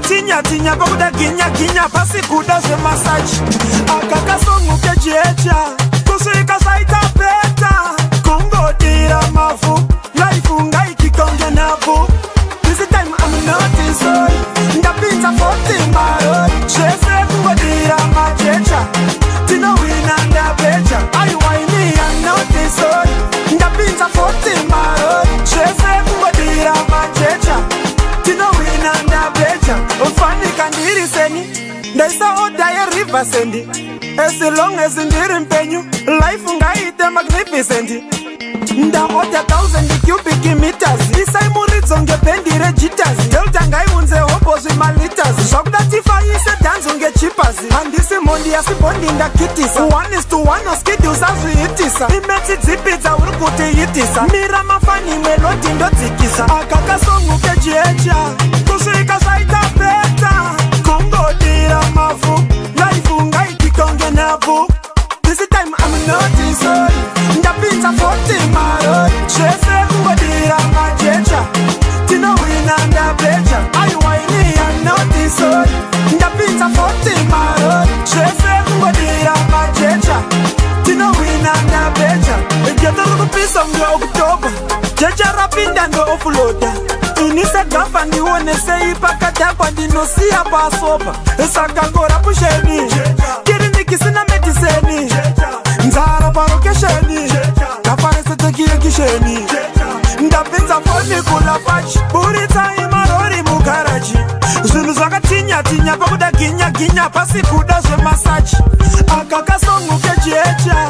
tinya tinya pakuda ginya ginya pasi kuda ze massage akakasongu kejecha kusika saita peta kungodira mafu life ngai kikonge nafu this time I'm not sorry ndapinza 40 maro chese kungodira majecha tino wina ndabecha I whine I'm not sorry ndapinza 40 maro chese kungodira majecha tino wina ndabecha ufani kandiri seni ndaisa odaye river sendi as long as ndiri mpenyu life ngaite magnificent nda order 1000 cubic meters isai muridzo ngependire jitters delta ngaiunze hopo zvimaliters zvakudatifa ise dhanzo ngechippers handisi mondi asi bondi ndakitisa 1:1 oskidi usazviitisa imetsi dzipi dzauri kutiitisa mira mafani melodi ndodzikisa akakasongu kejecha kusvika zvaita peta kungodira mafu life ngaikikonge navu this time I'm not sorry ndapinza 40 maro chese kungodira majecha tino wina ndabecha I whine I'm not sorry ndapinza 40 maro chese kungodira majecha tino wina ndabecha geto rukupisa mwe Oktober jecha rapinda ndo offloader inisa gafa ndione sei pakadakwa ndinosiya pasopa saka ngora pusheni kirinikisina medicine nzara parokesheni kaparesetekiyekisheni ndapinza foni kula pachi buritsa imarori mugaraji zvinhu zvakatinya tinya pakuda ginya ginya pasi kuda zvemasaji akakasongu kejecha